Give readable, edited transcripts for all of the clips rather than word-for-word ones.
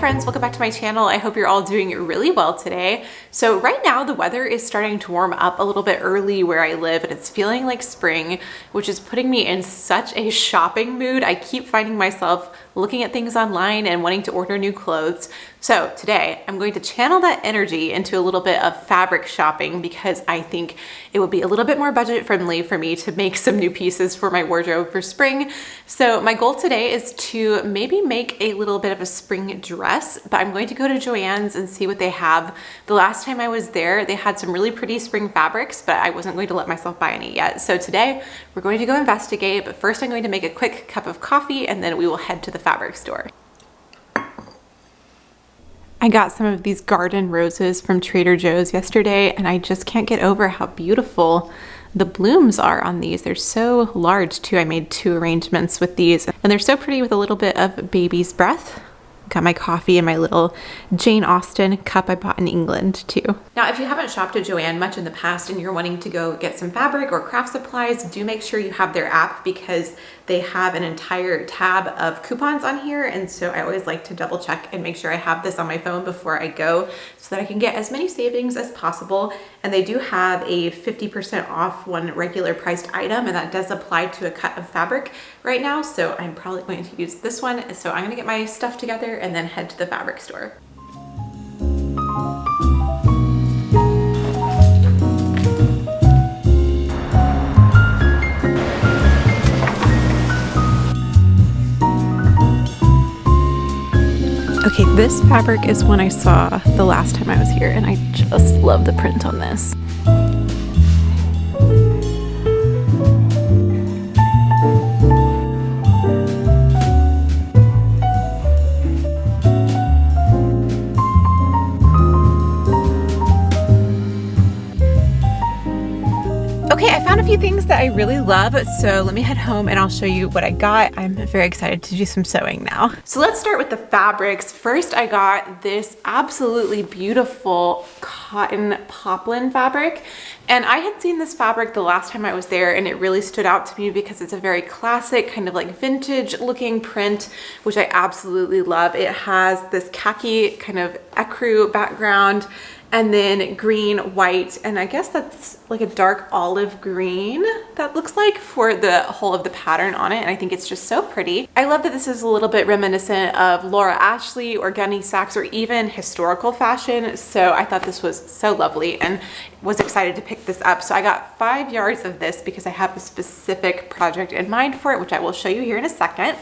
friends, welcome back to my channel. I hope you're all doing really well today. So right now the weather is starting to warm up a little bit early where I live and it's feeling like spring, which is putting me in such a shopping mood. I keep finding myself looking at things online and wanting to order new clothes. So today I'm going to channel that energy into a little bit of fabric shopping because I think it would be a little bit more budget friendly for me to make some new pieces for my wardrobe for spring. So my goal today is to maybe make a little bit of a spring dress, but I'm going to go to Joann's and see what they have. The last time I was there, they had some really pretty spring fabrics, but I wasn't going to let myself buy any yet. So today we're going to go investigate, but first I'm going to make a quick cup of coffee and then we will head to the fabric store. I got some of these garden roses from Trader Joe's yesterday and I just can't get over how beautiful the blooms are on these. They're so large too. I made 2 arrangements with these and they're so pretty with a little bit of baby's breath. Got my coffee in my little Jane Austen cup I bought in England too. Now, if you haven't shopped at Joann much in the past and you're wanting to go get some fabric or craft supplies, do make sure you have their app because they have an entire tab of coupons on here. And so I always like to double check and make sure I have this on my phone before I go so that I can get as many savings as possible. And they do have a 50% off one regular priced item, and that does apply to a cut of fabric right now. So I'm probably going to use this one. So I'm gonna get my stuff together and then head to the fabric store. Okay, this fabric is one I saw the last time I was here and I just love the print on this. Okay, I found a few things that I really love, so let me head home and I'll show you what I got. I'm very excited to do some sewing now. So let's start with the fabrics. First, I got this absolutely beautiful cotton poplin fabric, and I had seen this fabric the last time I was there and it really stood out to me because it's a very classic kind of like vintage looking print, which I absolutely love. It has this khaki kind of ecru background and then green, white, and I guess that's like a dark olive green that looks like for the whole of the pattern on it, and I think it's just so pretty. I love that this is a little bit reminiscent of Laura Ashley or Gunny Sacks or even historical fashion, so I thought this was so lovely and was excited to pick this up. So I got 5 yards of this because I have a specific project in mind for it, which I will show you here in a second.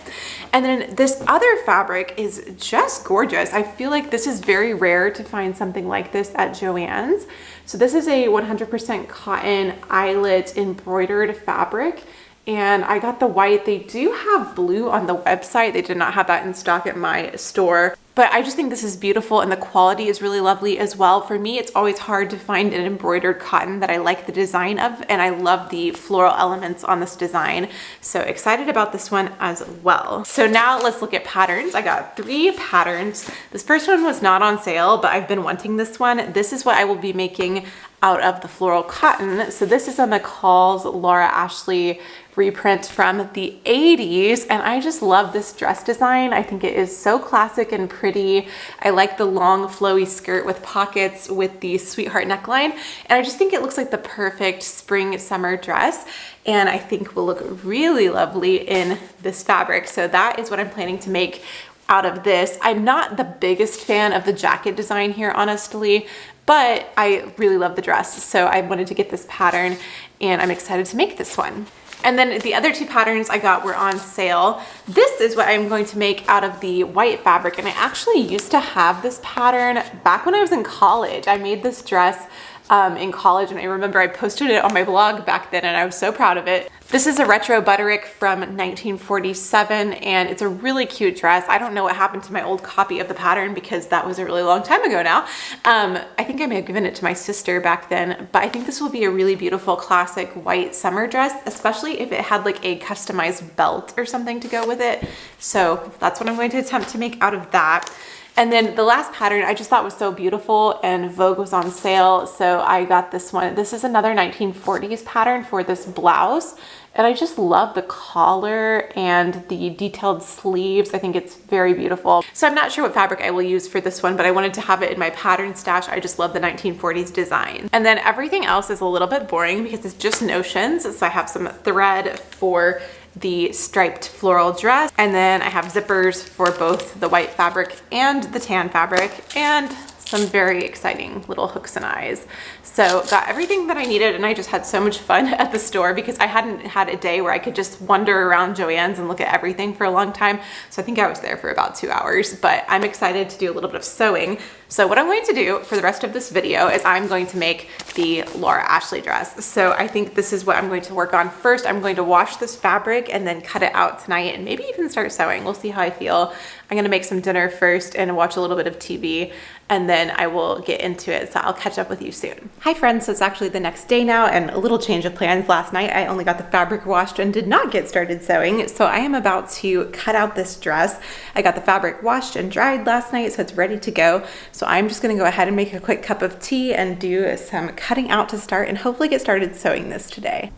And then this other fabric is just gorgeous. I feel like this is very rare to find something like this at Joann's. So this is a 100% cotton eyelet embroidered fabric. And I got the white. They do have blue on the website. They did not have that in stock at my store. But I just think this is beautiful and the quality is really lovely as well. For me, it's always hard to find an embroidered cotton that I like the design of, and I love the floral elements on this design. So excited about this one as well. So now let's look at patterns. I got 3 patterns. This first one was not on sale, but I've been wanting this one. This is what I will be making out of the floral cotton. So this is a McCall's Laura Ashley reprint from the 80s, and I just love this dress design. I think it is so classic and pretty. I like the long flowy skirt with pockets with the sweetheart neckline, and I just think it looks like the perfect spring summer dress, and I think will look really lovely in this fabric. So that is what I'm planning to make out of this. I'm not the biggest fan of the jacket design here, honestly, but I really love the dress. So I wanted to get this pattern and I'm excited to make this one. And then the other 2 patterns I got were on sale. This is what I'm going to make out of the white fabric. And I actually used to have this pattern back when I was in college. I made this dress in college, and I remember I posted it on my blog back then and I was so proud of it. This is a retro Butterick from 1947 and it's a really cute dress. I don't know what happened to my old copy of the pattern because that was a really long time ago now. I think I may have given it to my sister back then, but I think this will be a really beautiful classic white summer dress, especially if it had like a customized belt or something to go with it. So that's what I'm going to attempt to make out of that. And then the last pattern I just thought was so beautiful and Vogue was on sale, so I got this one. This is another 1940s pattern for this blouse. And I just love the collar and the detailed sleeves. I think it's very beautiful. So I'm not sure what fabric I will use for this one, but I wanted to have it in my pattern stash. I just love the 1940s design. And then everything else is a little bit boring because it's just notions. So I have some thread for the striped floral dress, and then I have zippers for both the white fabric and the tan fabric, and some very exciting little hooks and eyes. So got everything that I needed, and I just had so much fun at the store because I hadn't had a day where I could just wander around Joann's and look at everything for a long time. So I think I was there for about 2 hours, but I'm excited to do a little bit of sewing. So what I'm going to do for the rest of this video is I'm going to make the Laura Ashley dress. So I think this is what I'm going to work on first. I'm going to wash this fabric and then cut it out tonight and maybe even start sewing. We'll see how I feel. I'm gonna make some dinner first and watch a little bit of TV, and then I will get into it. So I'll catch up with you soon. Hi friends, so it's actually the next day now and a little change of plans. Last night I only got the fabric washed and did not get started sewing. So I am about to cut out this dress. I got the fabric washed and dried last night, so it's ready to go. So I'm just gonna go ahead and make a quick cup of tea and do some cutting out to start and hopefully get started sewing this today.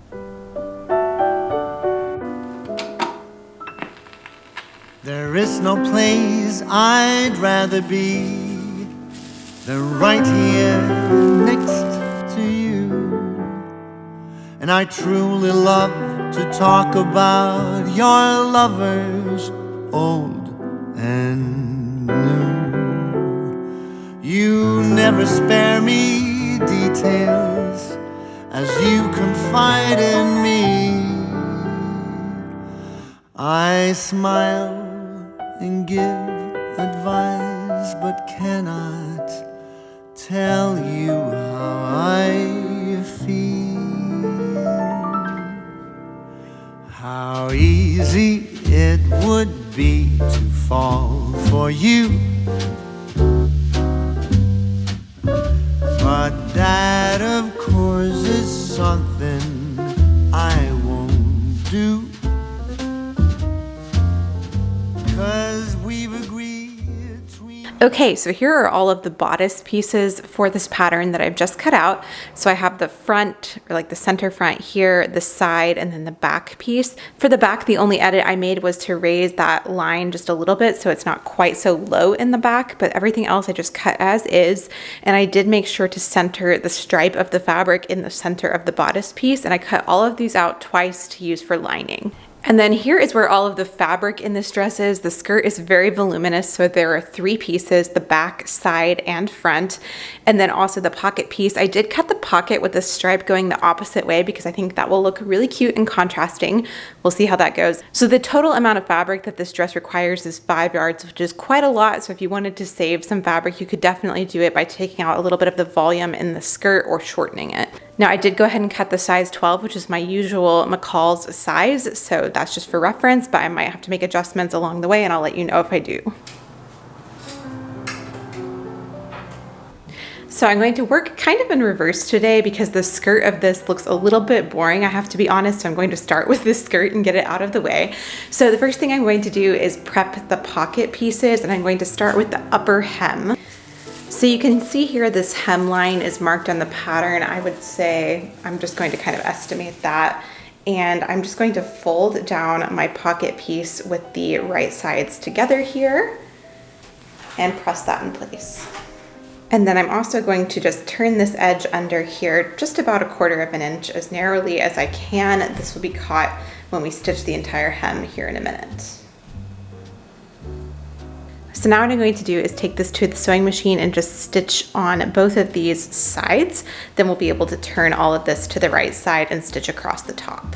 There is no place I'd rather be than right here next to you. And I truly love to talk about your lovers, old and new. You never spare me details as you confide in me. I smile and give advice, but cannot tell you how I feel. How easy it would be to fall for you, but that of course is something I won't do. 'Cause we've agreed. Okay, so here are all of the bodice pieces for this pattern that I've just cut out. So I have the front, or like the center front here, the side, and then the back piece. For the back, the only edit I made was to raise that line just a little bit so it's not quite so low in the back, but everything else I just cut as is. And I did make sure to center the stripe of the fabric in the center of the bodice piece, and I cut all of these out twice to use for lining. And then here is where all of the fabric in this dress is. The skirt is very voluminous, so there are 3 pieces, the back, side, and front. And then also the pocket piece. I did cut the pocket with the stripe going the opposite way because I think that will look really cute and contrasting. We'll see how that goes. So the total amount of fabric that this dress requires is 5 yards, which is quite a lot. So if you wanted to save some fabric, you could definitely do it by taking out a little bit of the volume in the skirt or shortening it. Now I did go ahead and cut the size 12, which is my usual McCall's size, so that's just for reference, but I might have to make adjustments along the way and I'll let you know if I do. So I'm going to work kind of in reverse today because the skirt of this looks a little bit boring, I have to be honest, so I'm going to start with this skirt and get it out of the way. So the first thing I'm going to do is prep the pocket pieces, and I'm going to start with the upper hem. So you can see here this hemline is marked on the pattern. I would say I'm just going to kind of estimate that. And I'm just going to fold down my pocket piece with the right sides together here and press that in place. And then I'm also going to just turn this edge under here just about 1/4 of an inch as narrowly as I can. This will be caught when we stitch the entire hem here in a minute. So now what I'm going to do is take this to the sewing machine and just stitch on both of these sides. Then we'll be able to turn all of this to the right side and stitch across the top.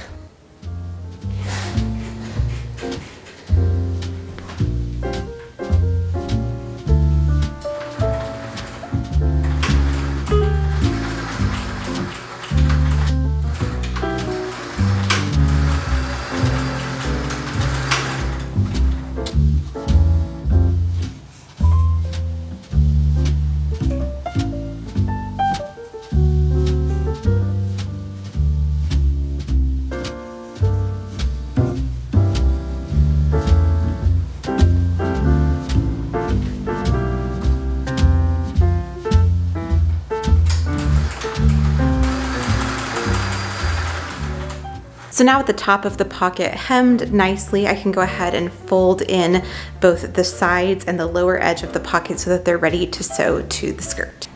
So now at the top of the pocket hemmed nicely, I can go ahead and fold in both the sides and the lower edge of the pocket so that they're ready to sew to the skirt.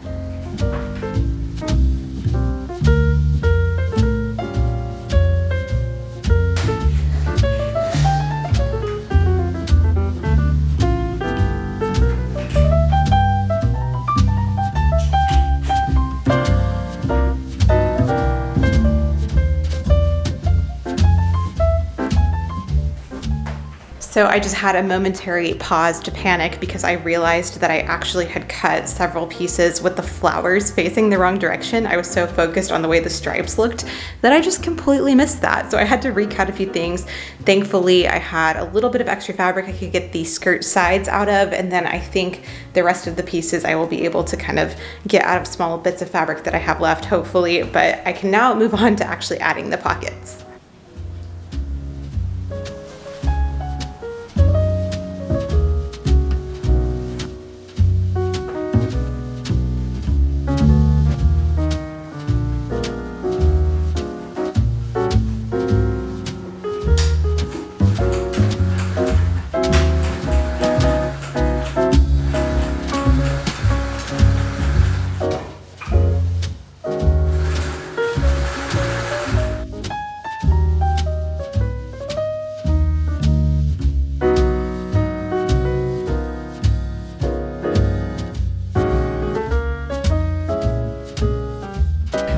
So I just had a momentary pause to panic because I realized that I actually had cut several pieces with the flowers facing the wrong direction. I was so focused on the way the stripes looked that I just completely missed that. So I had to recut a few things. Thankfully, I had a little bit of extra fabric I could get the skirt sides out of, and then I think the rest of the pieces I will be able to kind of get out of small bits of fabric that I have left, hopefully, but I can now move on to actually adding the pockets.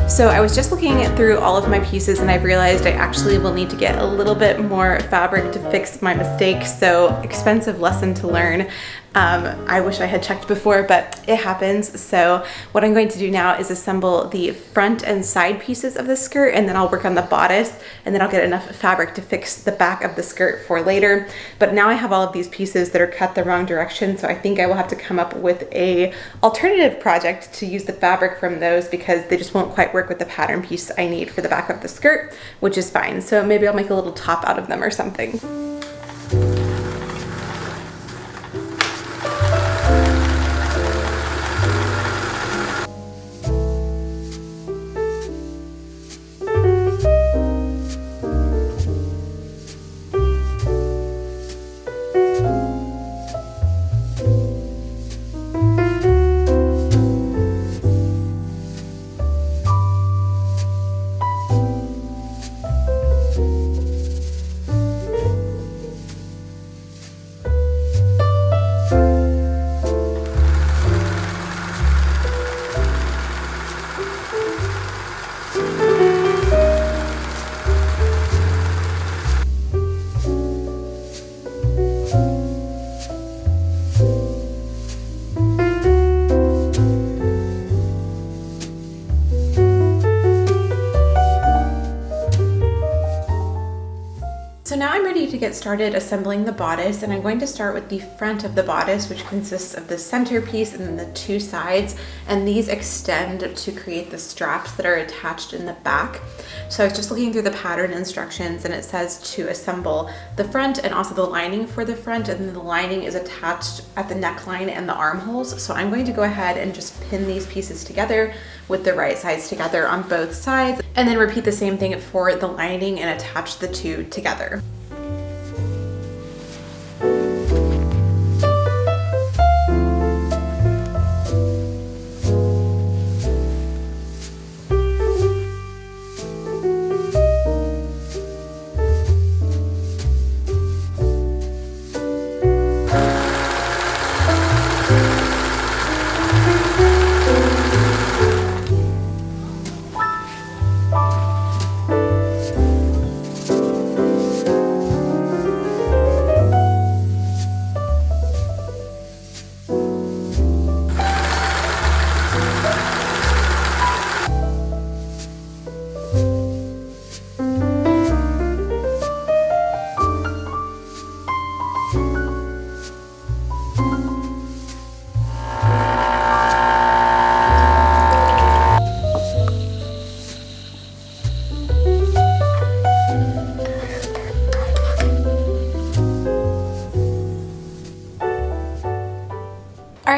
So I was just looking through all of my pieces and I've realized I actually will need to get a little bit more fabric to fix my mistake. So expensive lesson to learn. I wish I had checked before, but it happens. So what I'm going to do now is assemble the front and side pieces of the skirt, and then I'll work on the bodice, and then I'll get enough fabric to fix the back of the skirt for later. But now I have all of these pieces that are cut the wrong direction, so I think I will have to come up with a alternative project to use the fabric from those because they just won't quite work with the pattern piece I need for the back of the skirt, which is fine. So maybe I'll make a little top out of them or something. So now I'm ready to get started assembling the bodice, and I'm going to start with the front of the bodice, which consists of the center piece and then the two sides, and these extend to create the straps that are attached in the back. So I was just looking through the pattern instructions and it says to assemble the front and also the lining for the front, and then the lining is attached at the neckline and the armholes. So I'm going to go ahead and just pin these pieces together with the right sides together on both sides, and then repeat the same thing for the lining and attach the two together.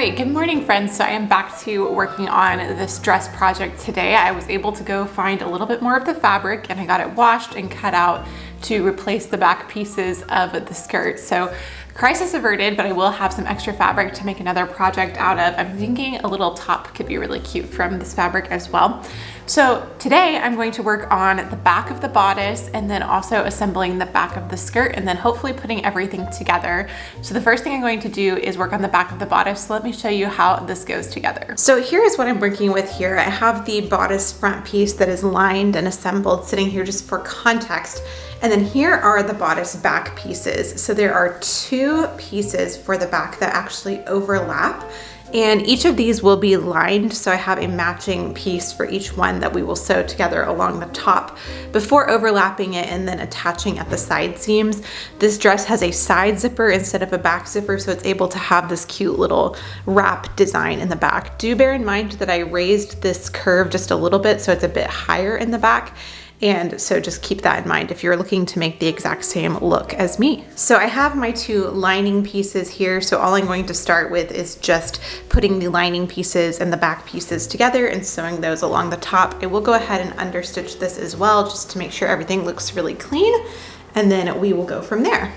right, good morning friends. So I am back to working on this dress project today. I was able to go find a little bit more of the fabric and I got it washed and cut out to replace the back pieces of the skirt. So crisis averted, but I will have some extra fabric to make another project out of. I'm thinking a little top could be really cute from this fabric as well. So today I'm going to work on the back of the bodice and then also assembling the back of the skirt and then hopefully putting everything together. So the first thing I'm going to do is work on the back of the bodice. So let me show you how this goes together. So here is what I'm working with here. I have the bodice front piece that is lined and assembled sitting here just for context. And then here are the bodice back pieces. So there are two pieces for the back that actually overlap. And each of these will be lined, so I have a matching piece for each one that we will sew together along the top before overlapping it and then attaching at the side seams. This dress has a side zipper instead of a back zipper, so it's able to have this cute little wrap design in the back. Do bear in mind that I raised this curve just a little bit, so it's a bit higher in the back. And so just keep that in mind if you're looking to make the exact same look as me. So I have my two lining pieces here. So all I'm going to start with is just putting the lining pieces and the back pieces together and sewing those along the top. I will go ahead and understitch this as well, just to make sure everything looks really clean. And then we will go from there.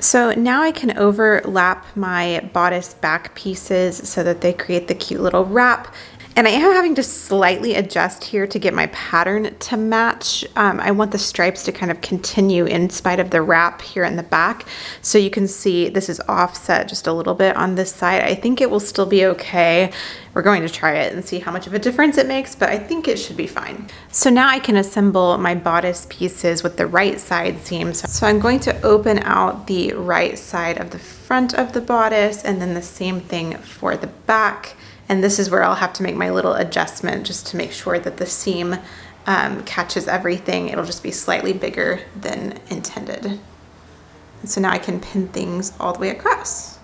So now I can overlap my bodice back pieces so that they create the cute little wrap. And I am having to slightly adjust here to get my pattern to match. I want the stripes to kind of continue in spite of the wrap here in the back. So you can see this is offset just a little bit on this side. I think it will still be okay. We're going to try it and see how much of a difference it makes, but I think it should be fine. So now I can assemble my bodice pieces with the right side seams. So I'm going to open out the right side of the front of the bodice and then the same thing for the back. And this is where I'll have to make my little adjustment just to make sure that the seam catches everything. It'll just be slightly bigger than intended. And so now I can pin things all the way across.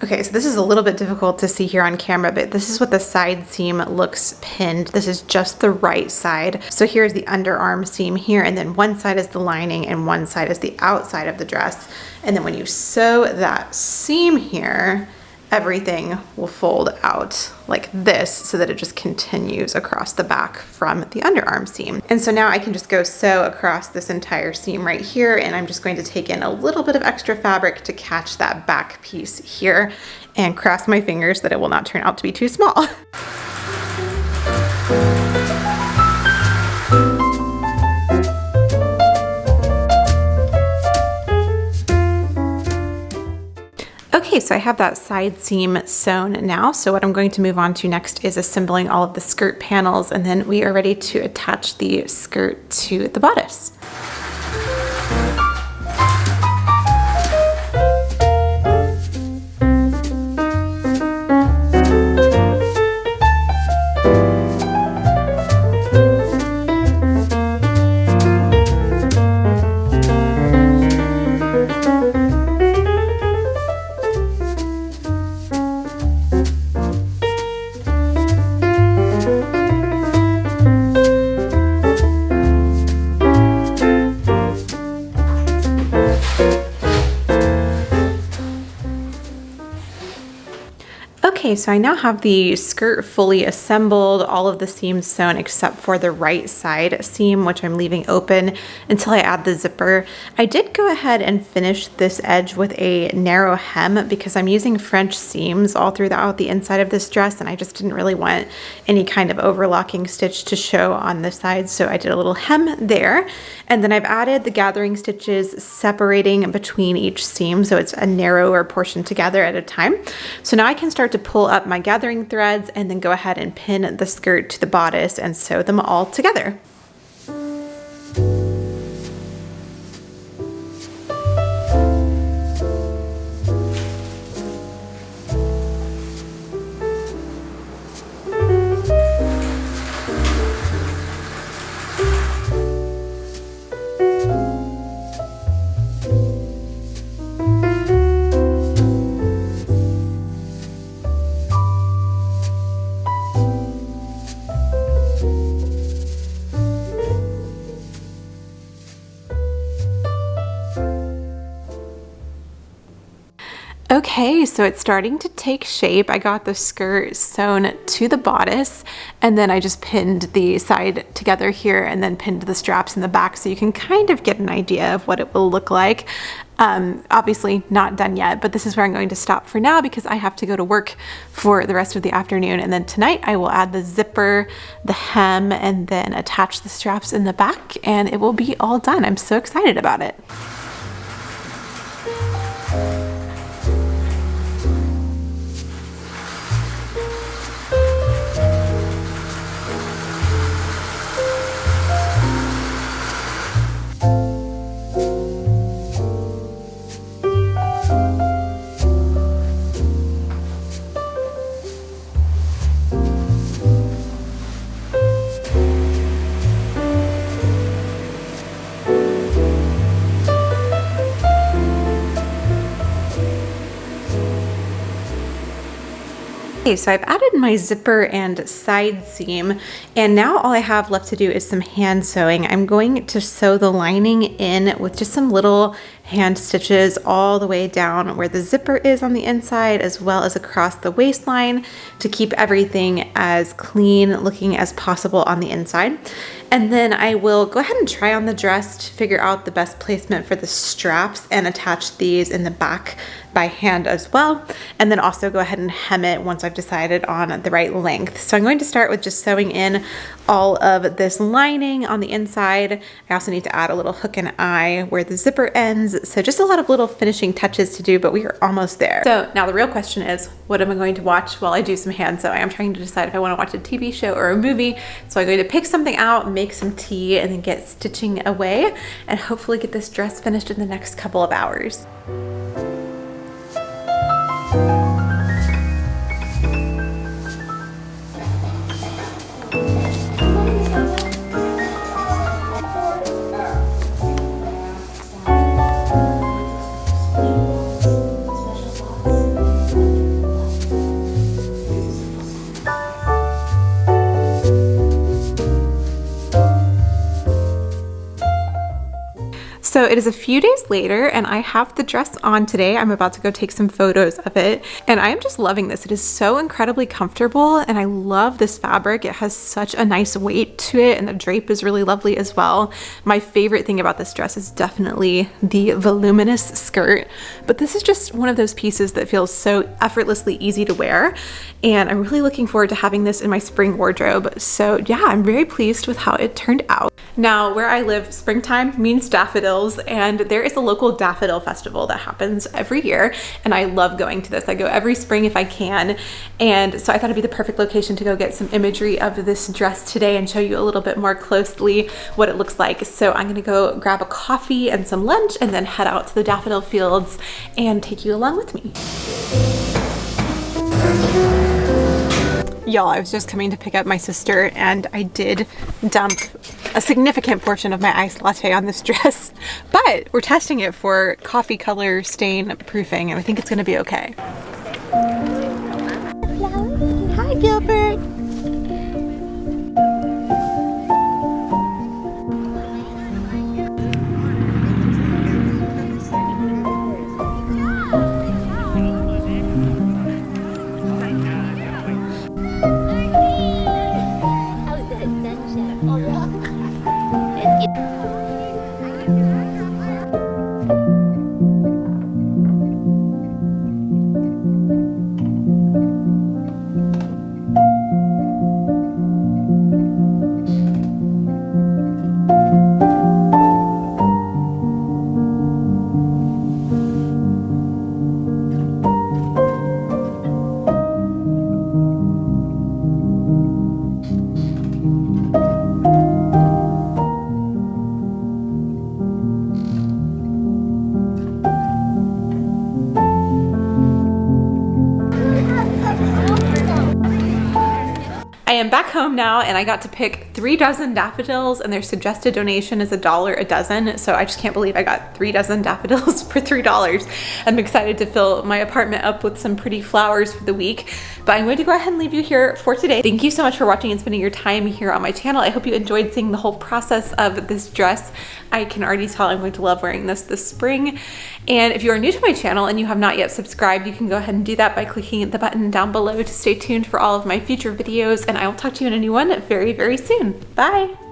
Okay, so this is a little bit difficult to see here on camera, but this is what the side seam looks pinned. This is just the right side. So here's the underarm seam here, and then one side is the lining and one side is the outside of the dress. And then when you sew that seam here, everything will fold out like this so that it just continues across the back from the underarm seam. And so now I can just go sew across this entire seam right here, and I'm just going to take in a little bit of extra fabric to catch that back piece here and cross my fingers that it will not turn out to be too small. Okay, so I have that side seam sewn now. So what I'm going to move on to next is assembling all of the skirt panels, and then we are ready to attach the skirt to the bodice. Okay, so I now have the skirt fully assembled, all of the seams sewn except for the right side seam, which I'm leaving open until I add the zipper. I did go ahead and finish this edge with a narrow hem because I'm using French seams all throughout the inside of this dress, and I just didn't really want any kind of overlocking stitch to show on the side, so I did a little hem there. And then I've added the gathering stitches separating between each seam, so it's a narrower portion together at a time. So now I can start to pull up my gathering threads and then go ahead and pin the skirt to the bodice and sew them all together. Okay, so it's starting to take shape. I got the skirt sewn to the bodice, and then I just pinned the side together here and then pinned the straps in the back so you can kind of get an idea of what it will look like. Obviously not done yet, but this is where I'm going to stop for now because I have to go to work for the rest of the afternoon, and then tonight I will add the zipper, the hem, and then attach the straps in the back, and it will be all done. I'm so excited about it. Okay, so I've added my zipper and side seam, and now all I have left to do is some hand sewing. I'm going to sew the lining in with just some little hand stitches all the way down where the zipper is on the inside, as well as across the waistline, to keep everything as clean looking as possible on the inside. And then I will go ahead and try on the dress to figure out the best placement for the straps and attach these in the back by hand as well, and then also go ahead and hem it once I've decided on the right length. So I'm going to start with just sewing in all of this lining on the inside. I also need to add a little hook and eye where the zipper ends, so just a lot of little finishing touches to do, but we are almost there. So now the real question is, what am I going to watch while I do some hand sewing? I'm trying to decide if I want to watch a TV show or a movie, so I'm going to pick something out, make some tea, and then get stitching away, and hopefully get this dress finished in the next couple of hours. So it is a few days later and I have the dress on today. I'm about to go take some photos of it, and I am just loving this. It is so incredibly comfortable and I love this fabric. It has such a nice weight to it, and the drape is really lovely as well. My favorite thing about this dress is definitely the voluminous skirt, but this is just one of those pieces that feels so effortlessly easy to wear, and I'm really looking forward to having this in my spring wardrobe. So yeah, I'm very pleased with how it turned out. Now, where I live, springtime means daffodils, and there is a local daffodil festival that happens every year, and I love going to this. I go every spring if I can, and so I thought it'd be the perfect location to go get some imagery of this dress today and show you a little bit more closely what it looks like. So I'm gonna go grab a coffee and some lunch and then head out to the daffodil fields and take you along with me. Y'all, I was just coming to pick up my sister and I did dump a significant portion of my iced latte on this dress, but we're testing it for coffee color stain proofing and I think it's gonna be okay. Hi, Gilbert. am back home now and I got to pick 3 dozen daffodils, and their suggested donation is $1 a dozen. So I just can't believe I got 3 dozen daffodils for $3. I'm excited to fill my apartment up with some pretty flowers for the week. But I'm going to go ahead and leave you here for today. Thank you so much for watching and spending your time here on my channel. I hope you enjoyed seeing the whole process of this dress. I can already tell I'm going to love wearing this spring. And if you are new to my channel and you have not yet subscribed, you can go ahead and do that by clicking the button down below to stay tuned for all of my future videos. And I will talk to you in a new one very, very soon. Bye.